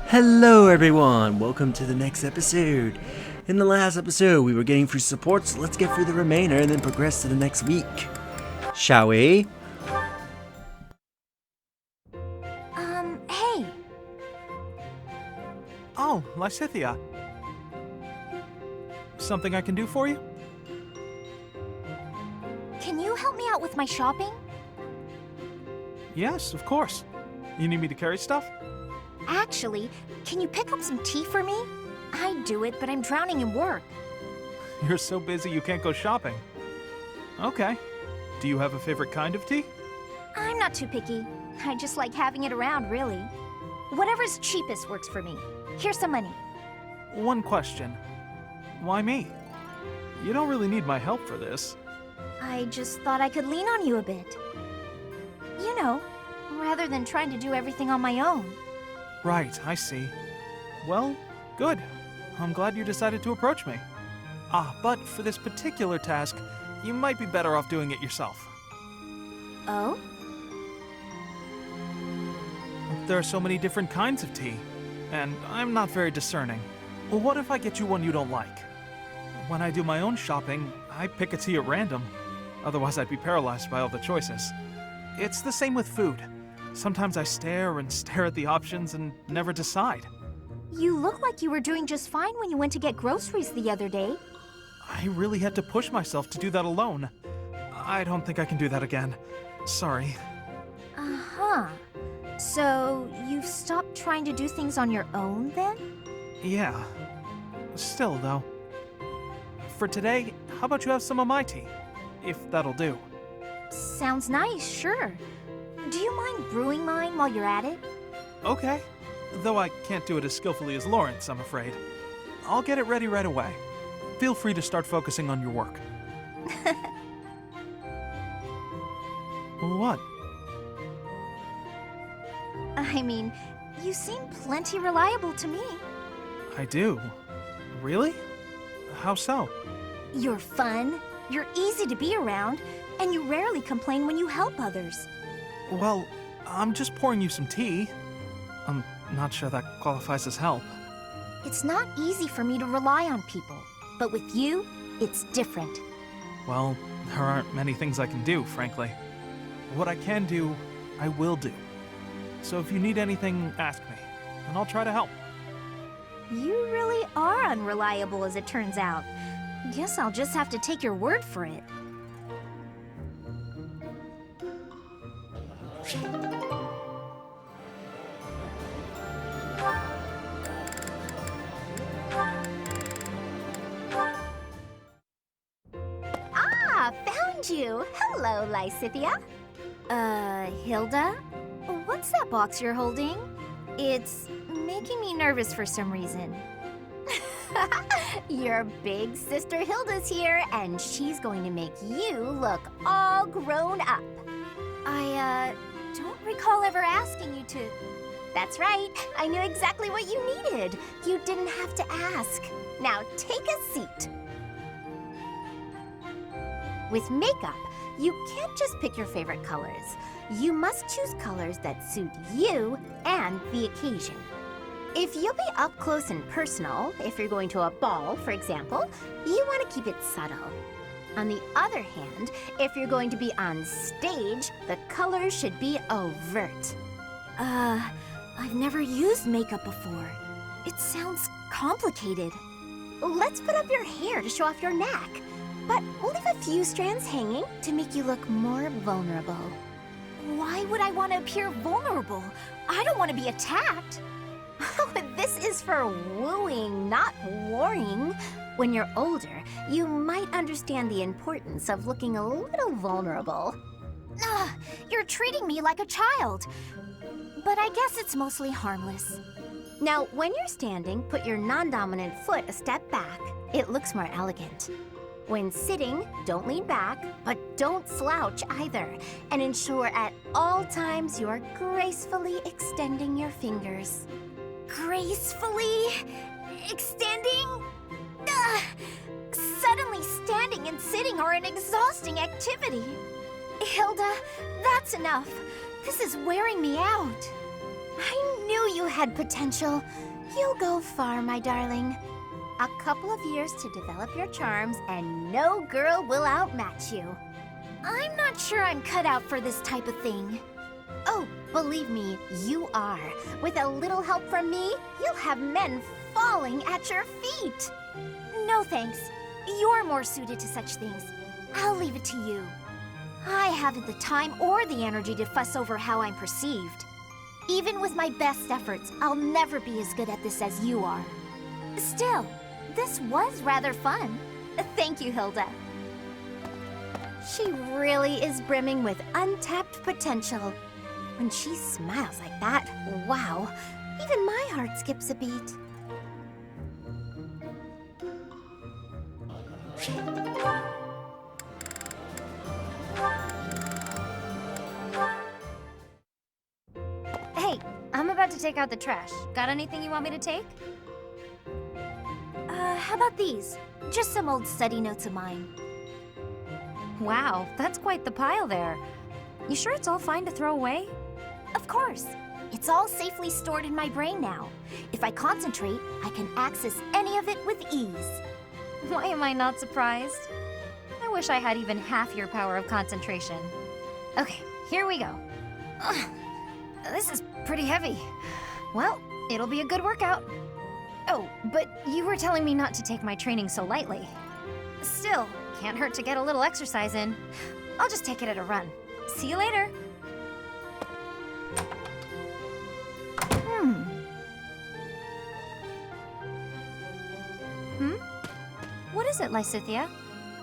Hello everyone, welcome to the next episode. In the last episode, we were getting through support, so let's get through the remainder and then progress to the next week. Shall we? Hey. Oh, Lysithia. Something I can do for you? Can you help me out with my shopping? Yes, of course. You need me to carry stuff? Actually, can you pick up some tea for me? I'd do it, but I'm drowning in work. You're so busy you can't go shopping. Okay. Do you have a favorite kind of tea? I'm not too picky. I just like having it around, really. Whatever's cheapest works for me. Here's some money. One question. Why me? You don't really need my help for this. I just thought I could lean on you a bit. You know, rather than trying to do everything on my own. Right, I see. Well, good. I'm glad you decided to approach me. But for this particular task, you might be better off doing it yourself. Oh? There are so many different kinds of tea, and I'm not very discerning. Well, what if I get you one you don't like? When I do my own shopping, I pick a tea at random. Otherwise, I'd be paralyzed by all the choices. It's the same with food. Sometimes I stare and stare at the options and never decide. You look like you were doing just fine when you went to get groceries the other day. I really had to push myself to do that alone. I don't think I can do that again. Sorry. Uh-huh. So, you've stopped trying to do things on your own, then? Yeah. Still, though. For today, how about you have some of my tea? If that'll do. Sounds nice, sure. Do you mind brewing mine while you're at it? Okay. Though I can't do it as skillfully as Lawrence, I'm afraid. I'll get it ready right away. Feel free to start focusing on your work. What? I mean, you seem plenty reliable to me. I do. Really? How so? You're fun, you're easy to be around, and you rarely complain when you help others. Well, I'm just pouring you some tea. I'm not sure that qualifies as help. It's not easy for me to rely on people, but with you, it's different. Well, there aren't many things I can do, frankly. What I can do, I will do. So if you need anything, ask me, and I'll try to help. You really are unreliable, as it turns out. Guess I'll just have to take your word for it. Found you! Hello, Lysithia. Hilda? What's that box you're holding? It's making me nervous for some reason. Your big sister Hilda's here, and she's going to make you look all grown up. I don't recall ever asking you to... That's right, I knew exactly what you needed. You didn't have to ask. Now take a seat. With makeup, you can't just pick your favorite colors. You must choose colors that suit you and the occasion. If you'll be up close and personal, if you're going to a ball, for example, you want to keep it subtle. On the other hand, if you're going to be on stage, the colors should be overt. I've never used makeup before. It sounds complicated. Let's put up your hair to show off your neck, but we'll leave a few strands hanging to make you look more vulnerable. Why would I want to appear vulnerable? I don't want to be attacked. This is for wooing, not worrying. When you're older, you might understand the importance of looking a little vulnerable. You're treating me like a child. But I guess it's mostly harmless. Now, when you're standing, put your non-dominant foot a step back. It looks more elegant. When sitting, don't lean back, but don't slouch either. And ensure at all times you are gracefully extending your fingers. Gracefully extending? Suddenly standing and sitting are an exhausting activity. Hilda, that's enough. This is wearing me out. I knew you had potential. You'll go far, my darling. A couple of years to develop your charms, and no girl will outmatch you. I'm not sure I'm cut out for this type of thing. Oh, believe me, you are. With a little help from me, you'll have men falling at your feet. No thanks. You're more suited to such things. I'll leave it to you. I haven't the time or the energy to fuss over how I'm perceived. Even with my best efforts, I'll never be as good at this as you are. Still, this was rather fun. Thank you, Hilda. She really is brimming with untapped potential. When she smiles like that, wow, even my heart skips a beat. Hey, I'm about to take out the trash. Got anything you want me to take? How about these? Just some old study notes of mine. Wow, that's quite the pile there. You sure it's all fine to throw away? Of course. It's all safely stored in my brain now. If I concentrate, I can access any of it with ease. Why am I not surprised? I wish I had even half your power of concentration. Okay, here we go. Ugh, this is pretty heavy. Well, it'll be a good workout. Oh, but you were telling me not to take my training so lightly. Still, can't hurt to get a little exercise in. I'll just take it at a run. See you later. What is it, Lysithea?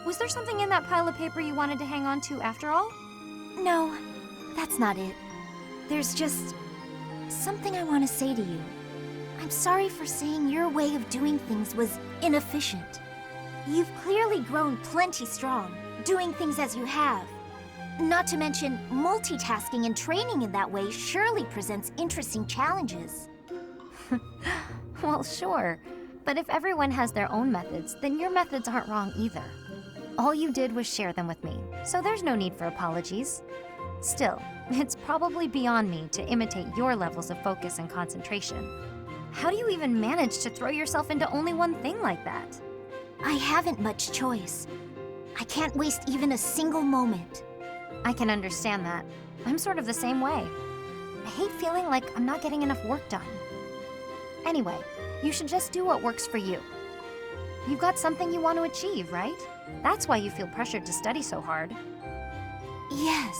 Was there something in that pile of paper you wanted to hang on to after all? No, that's not it. There's just something I want to say to you. I'm sorry for saying your way of doing things was inefficient. You've clearly grown plenty strong, doing things as you have. Not to mention, multitasking and training in that way surely presents interesting challenges. Well, sure. But if everyone has their own methods, then your methods aren't wrong either. All you did was share them with me, so there's no need for apologies. Still, it's probably beyond me to imitate your levels of focus and concentration. How do you even manage to throw yourself into only one thing like that? I haven't much choice. I can't waste even a single moment. I can understand that. I'm sort of the same way. I hate feeling like I'm not getting enough work done. Anyway, you should just do what works for you. You've got something you want to achieve, right? That's why you feel pressured to study so hard. Yes.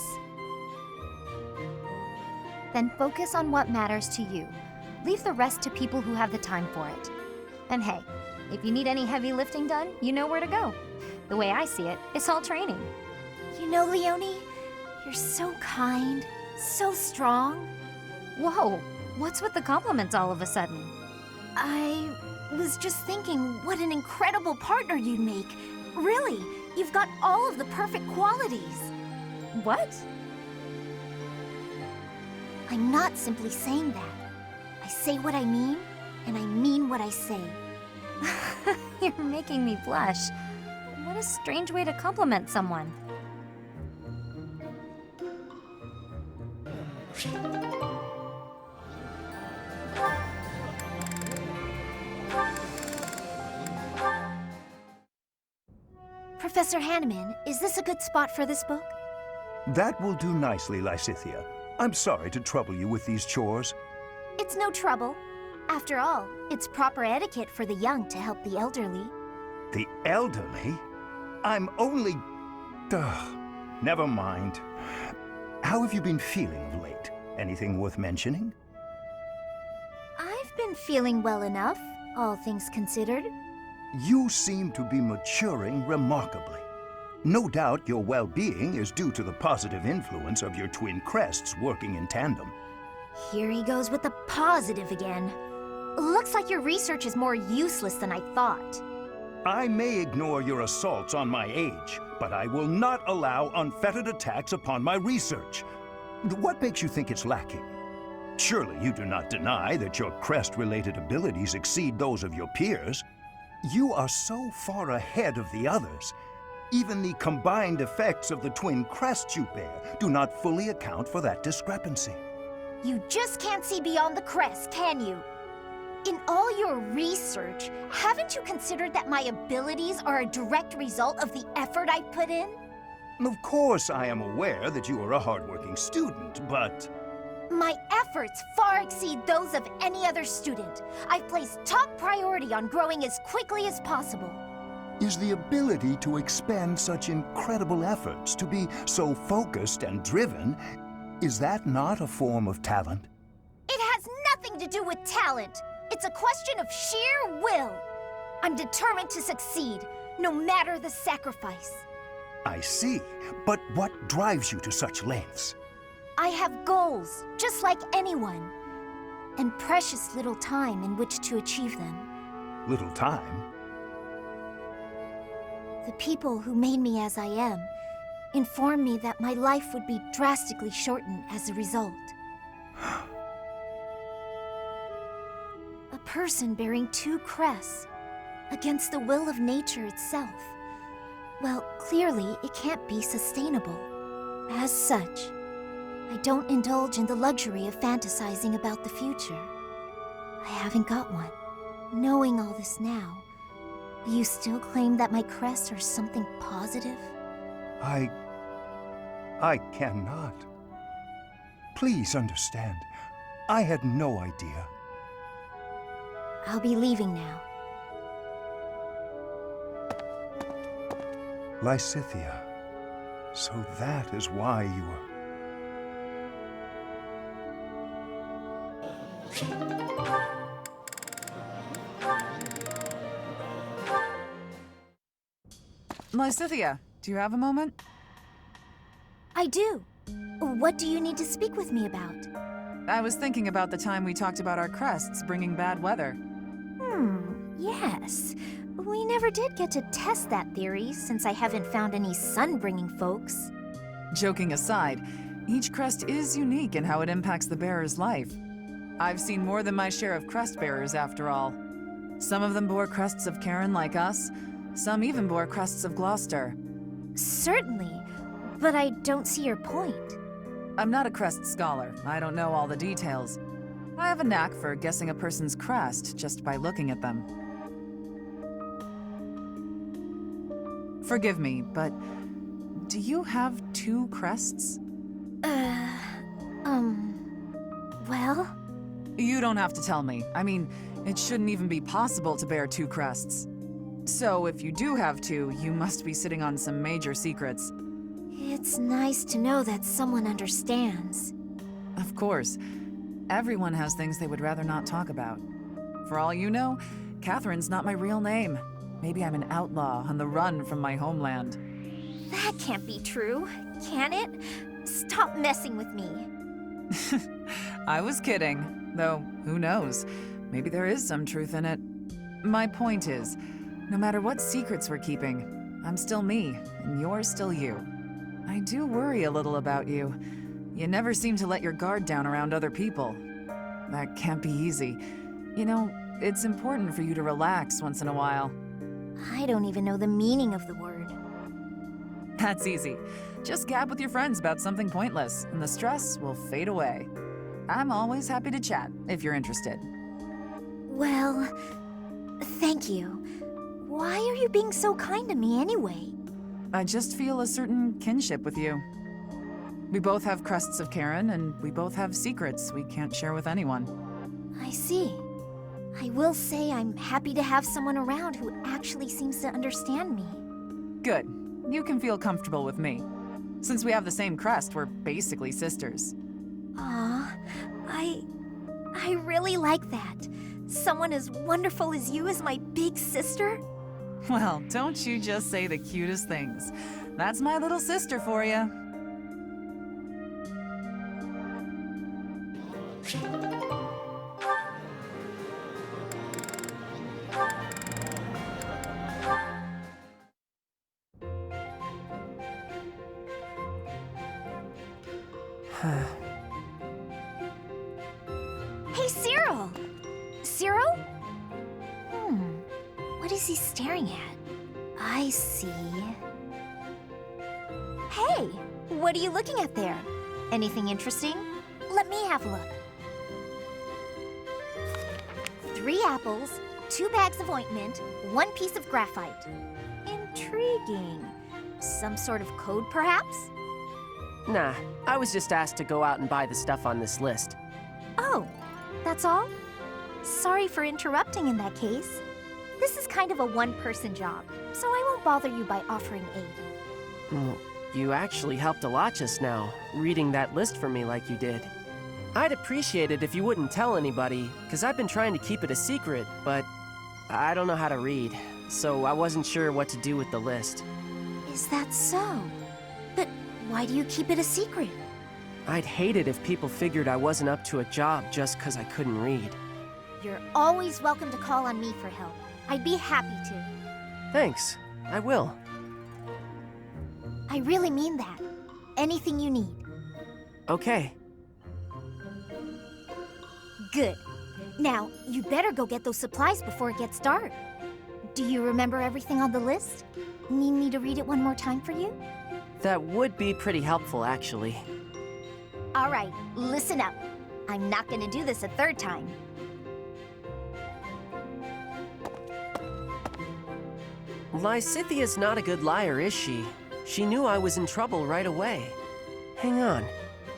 Then focus on what matters to you. Leave the rest to people who have the time for it. And hey, if you need any heavy lifting done, you know where to go. The way I see it, it's all training. You know, Leonie, you're so kind, so strong. Whoa, what's with the compliments all of a sudden? I was just thinking what an incredible partner you'd make. Really, you've got all of the perfect qualities. What? I'm not simply saying that. I say what I mean, and I mean what I say. You're making me blush. What a strange way to compliment someone. Professor Hanneman, is this a good spot for this book? That will do nicely, Lysithea. I'm sorry to trouble you with these chores. It's no trouble. After all, it's proper etiquette for the young to help the elderly. The elderly? I'm only... never mind. How have you been feeling of late? Anything worth mentioning? I've been feeling well enough, all things considered. You seem to be maturing remarkably. No doubt your well-being is due to the positive influence of your twin crests working in tandem. Here he goes with the positive again. Looks like your research is more useless than I thought. I may ignore your assaults on my age, but I will not allow unfettered attacks upon my research. What makes you think it's lacking? Surely you do not deny that your crest-related abilities exceed those of your peers. You are so far ahead of the others. Even the combined effects of the twin crests you bear do not fully account for that discrepancy. You just can't see beyond the crest, can you? In all your research, haven't you considered that my abilities are a direct result of the effort I put in? Of course, I am aware that you are a hardworking student, but... My efforts far exceed those of any other student. I've placed top priority on growing as quickly as possible. Is the ability to expend such incredible efforts, to be so focused and driven, is that not a form of talent? It has nothing to do with talent. It's a question of sheer will. I'm determined to succeed, no matter the sacrifice. I see, but what drives you to such lengths? I have goals, just like anyone, and precious little time in which to achieve them. Little time? The people who made me as I am informed me that my life would be drastically shortened as a result. A person bearing two crests against the will of nature itself. Well, clearly it can't be sustainable. As such, I don't indulge in the luxury of fantasizing about the future. I haven't got one. Knowing all this now, will you still claim that my crests are something positive? I cannot. Please understand, I had no idea. I'll be leaving now. Lysithea, so that is why you were... Lysithea, do you have a moment? I do. What do you need to speak with me about? I was thinking about the time we talked about our crests bringing bad weather. Yes. We never did get to test that theory since I haven't found any sun-bringing folks. Joking aside, each crest is unique in how it impacts the bearer's life. I've seen more than my share of crest bearers, after all. Some of them bore crests of Karen like us. Some even bore crests of Gloucester. Certainly, but I don't see your point. I'm not a crest scholar. I don't know all the details. I have a knack for guessing a person's crest just by looking at them. Forgive me, but do you have two crests? Well? You don't have to tell me. I mean, it shouldn't even be possible to bear two crests. So if you do have two, you must be sitting on some major secrets. It's nice to know that someone understands. Of course. Everyone has things they would rather not talk about. For all you know, Catherine's not my real name. Maybe I'm an outlaw on the run from my homeland. That can't be true, can it? Stop messing with me. I was kidding, though who knows? Maybe there is some truth in it. My point is, no matter what secrets we're keeping, I'm still me, and you're still you. I do worry a little about you. You never seem to let your guard down around other people. That can't be easy. You know, it's important for you to relax once in a while. I don't even know the meaning of the word. That's easy. Just gab with your friends about something pointless, and the stress will fade away. I'm always happy to chat, if you're interested. Well, thank you. Why are you being so kind to me anyway? I just feel a certain kinship with you. We both have crests of Karen, and we both have secrets we can't share with anyone. I see. I will say I'm happy to have someone around who actually seems to understand me. Good. You can feel comfortable with me. Since we have the same crest, we're basically sisters. Aw, I really like that. Someone as wonderful as you is my big sister? Well, don't you just say the cutest things. That's my little sister for you. Hey, Cyril! Cyril? What is he staring at? I see. Hey! What are you looking at there? Anything interesting? Let me have a look. 3 apples, 2 bags of ointment, 1 piece of graphite. Intriguing. Some sort of code, perhaps? Nah, I was just asked to go out and buy the stuff on this list. Oh, that's all? Sorry for interrupting in that case. This is kind of a one-person job, so I won't bother you by offering aid. Well, you actually helped a lot just now, reading that list for me like you did. I'd appreciate it if you wouldn't tell anybody, because I've been trying to keep it a secret, but I don't know how to read, so I wasn't sure what to do with the list. Is that so? But why do you keep it a secret? I'd hate it if people figured I wasn't up to a job just because I couldn't read. You're always welcome to call on me for help. I'd be happy to. Thanks, I will. I really mean that. Anything you need. Okay. Good. Now, you better go get those supplies before it gets dark. Do you remember everything on the list? Need me to read it one more time for you? That would be pretty helpful, actually. All right, listen up. I'm not gonna do this a third time. Lysithia's not a good liar, is she? She knew I was in trouble right away. Hang on.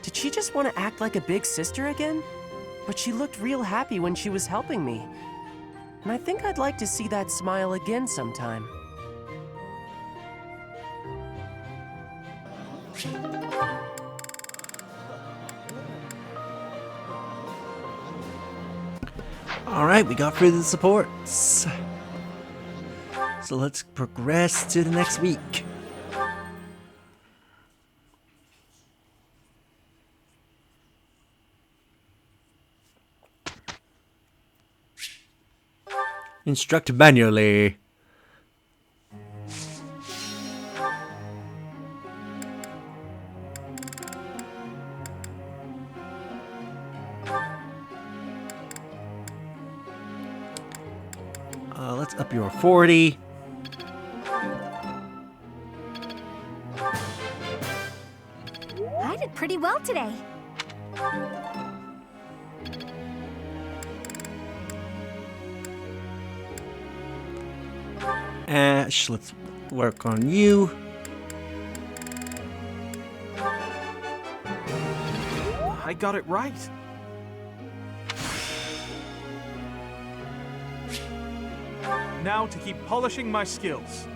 Did she just want to act like a big sister again? But she looked real happy when she was helping me. And I think I'd like to see that smile again sometime. Alright, we got through the supports. So let's progress to the next week. Instruct manually. Let's up your 40. I did pretty well today. Ash, let's work on you. I got it right. Now to keep polishing my skills.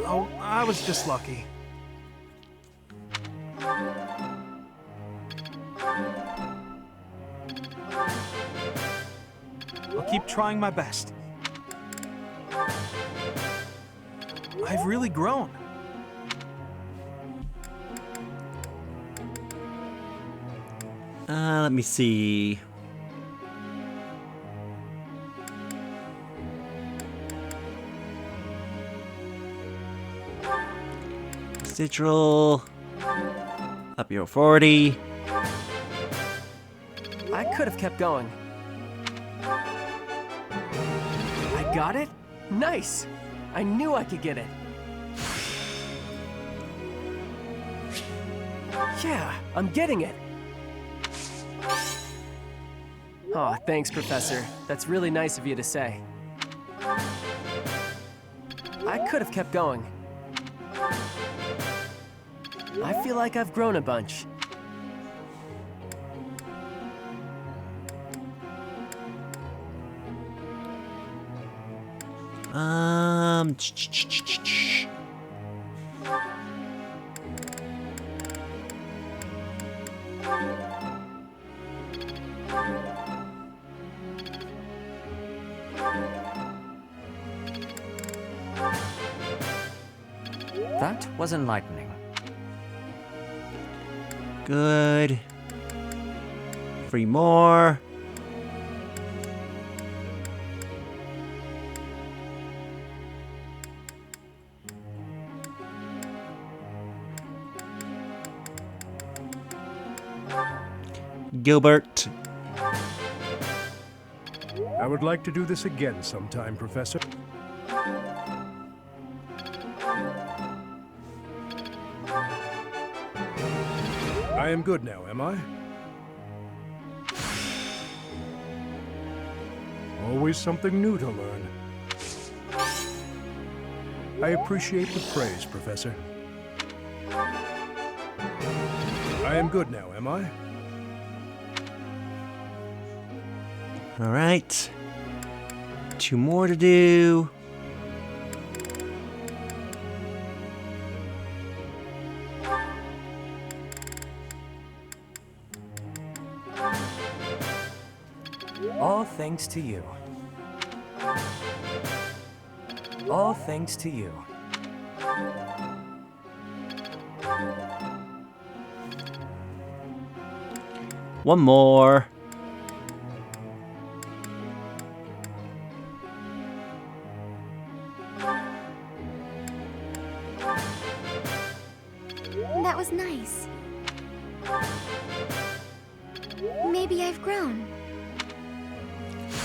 Oh, I was just lucky. I'll keep trying my best. I've really grown. Let me see. Residual. Up your 40. I could have kept going. I got it? Nice! I knew I could get it. Yeah, I'm getting it. Aw, thanks, Professor. That's really nice of you to say. I could have kept going. I feel like I've grown a bunch. That was enlightening. Good. 3 more. Gilbert. I would like to do this again sometime, Professor. I am good now, am I? Always something new to learn. I appreciate the praise, Professor. I am good now, am I? All right. 2 more to do. All thanks to you. All thanks to you. One more. That was nice. Maybe I've grown.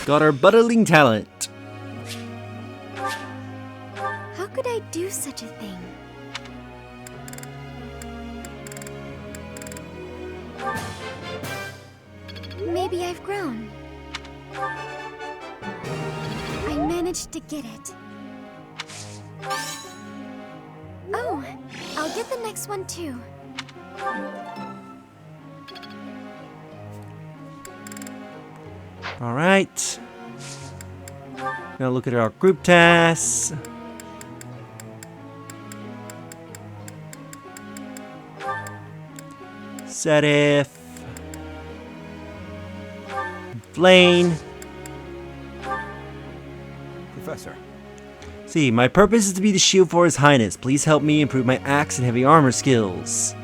Got our budding talent. How could I do such a thing? Maybe I've grown. I managed to get it. Oh, I'll get the next one too. All right. Now look at our group tasks. Sedif. Blaine. Professor. See, my purpose is to be the shield for His Highness. Please help me improve my axe and heavy armor skills.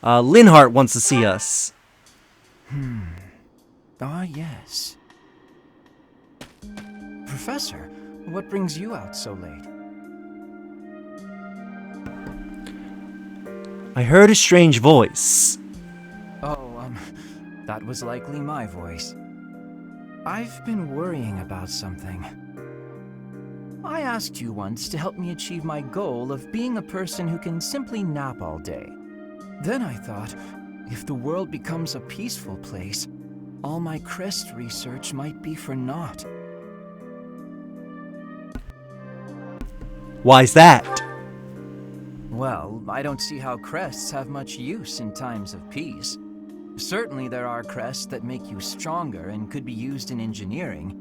Linhart wants to see us. Ah, yes. Professor, what brings you out so late? I heard a strange voice. Oh, that was likely my voice. I've been worrying about something. I asked you once to help me achieve my goal of being a person who can simply nap all day. Then I thought, if the world becomes a peaceful place, all my crest research might be for naught. Why's that? Well, I don't see how crests have much use in times of peace. Certainly there are crests that make you stronger and could be used in engineering.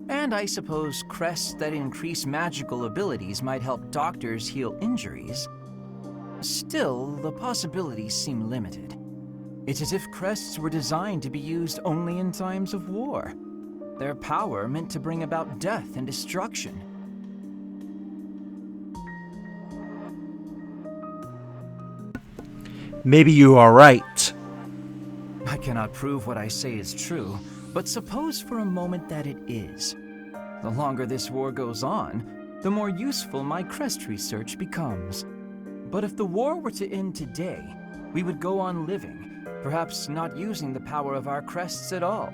And I suppose crests that increase magical abilities might help doctors heal injuries. Still, the possibilities seem limited. It's as if crests were designed to be used only in times of war. Their power meant to bring about death and destruction. Maybe you are right. I cannot prove what I say is true, but suppose for a moment that it is. The longer this war goes on, the more useful my crest research becomes. But if the war were to end today, we would go on living, perhaps not using the power of our crests at all.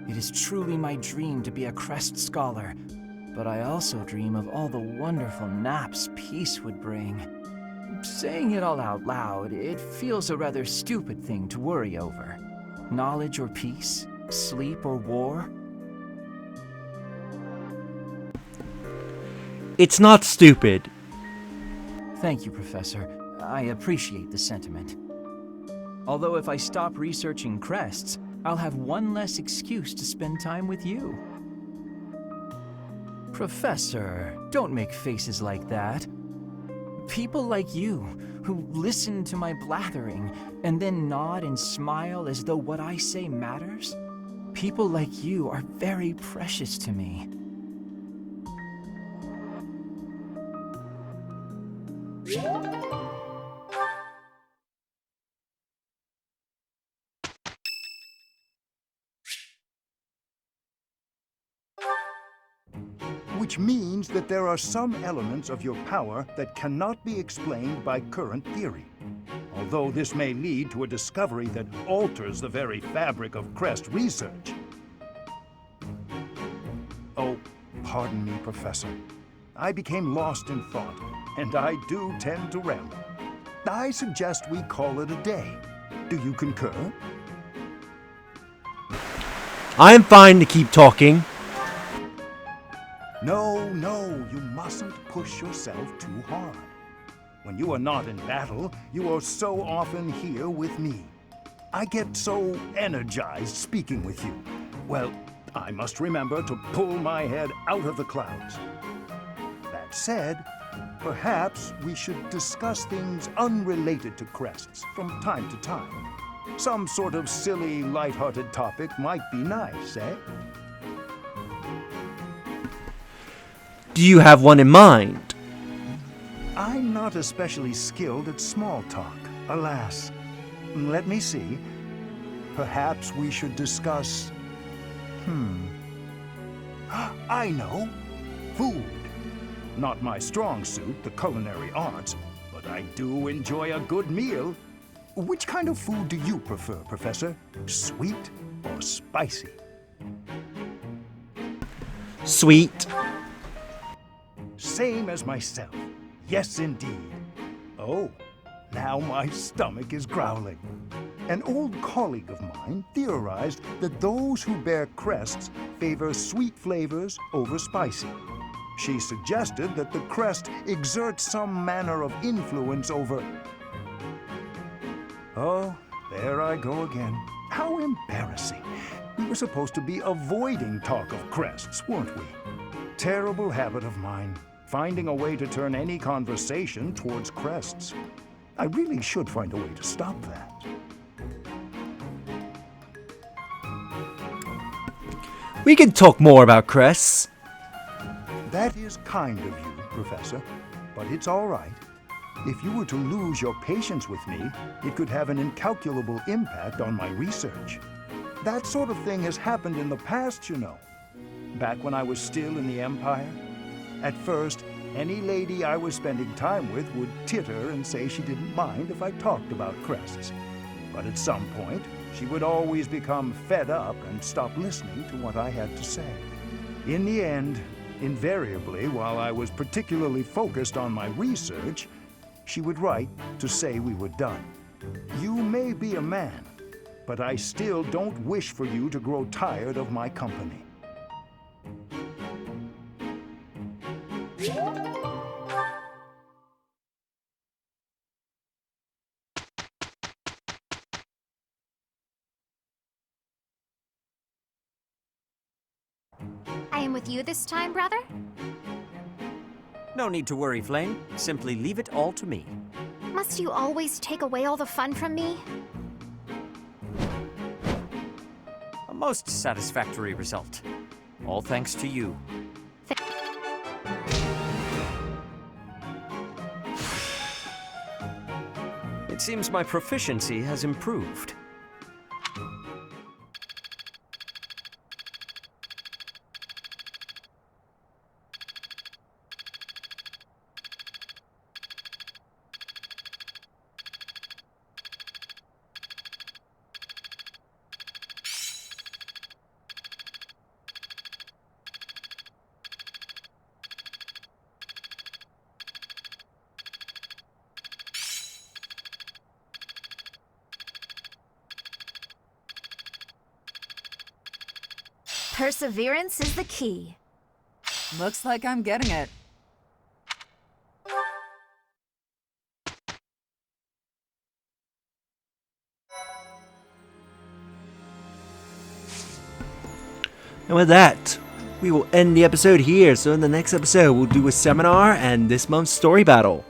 It is truly my dream to be a crest scholar, but I also dream of all the wonderful naps peace would bring. Saying it all out loud, it feels a rather stupid thing to worry over. Knowledge or peace, sleep or war. It's not stupid. Thank you, Professor. I appreciate the sentiment. Although if I stop researching crests, I'll have one less excuse to spend time with you. Professor, don't make faces like that. People like you, who listen to my blathering and then nod and smile as though what I say matters, people like you are very precious to me. Which means that there are some elements of your power that cannot be explained by current theory. Although this may lead to a discovery that alters the very fabric of crest research. Oh, Pardon me, Professor. I became lost in thought, and I do tend to ramble. I suggest we call it a day. Do you concur? I'm fine to keep talking. No, you mustn't push yourself too hard. When you are not in battle, you are so often here with me. I get so energized speaking with you. Well, I must remember to pull my head out of the clouds. That said, perhaps we should discuss things unrelated to crests from time to time. Some sort of silly, lighthearted topic might be nice, eh? Do you have one in mind? I'm not especially skilled at small talk, alas. Let me see. Perhaps we should discuss... I know. Food. Not my strong suit, the culinary arts, but I do enjoy a good meal. Which kind of food do you prefer, Professor? Sweet or spicy? Sweet. Same as myself. Yes, indeed. Oh, now my stomach is growling. An old colleague of mine theorized that those who bear crests favor sweet flavors over spicy. She suggested that the crest exerts some manner of influence over... Oh, there I go again. How embarrassing. We were supposed to be avoiding talk of crests, weren't we? Terrible habit of mine, finding a way to turn any conversation towards crests. I really should find a way to stop that. We can talk more about crests. That is kind of you, Professor, but it's all right. If you were to lose your patience with me, it could have an incalculable impact on my research. That sort of thing has happened in the past, you know. Back when I was still in the Empire. At first, any lady I was spending time with would titter and say she didn't mind if I talked about crests. But at some point, she would always become fed up and stop listening to what I had to say. In the end, invariably, while I was particularly focused on my research, she would write to say we were done. You may be a man, but I still don't wish for you to grow tired of my company. I am with you this time, brother? No need to worry, Flame. Simply leave it all to me. Must you always take away all the fun from me? A most satisfactory result. All thanks to you. It seems my proficiency has improved. Perseverance is the key. Looks like I'm getting it. And with that, we will end the episode here. So in the next episode, we'll do a seminar and this month's story battle.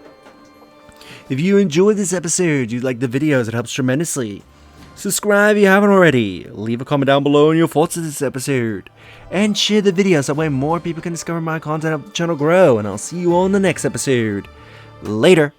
If you enjoyed this episode, you like the videos, it helps tremendously. Subscribe if you haven't already. Leave a comment down below on your thoughts of this episode. And share the video so that way more people can discover my content and help the channel grow. And I'll see you all in the next episode. Later.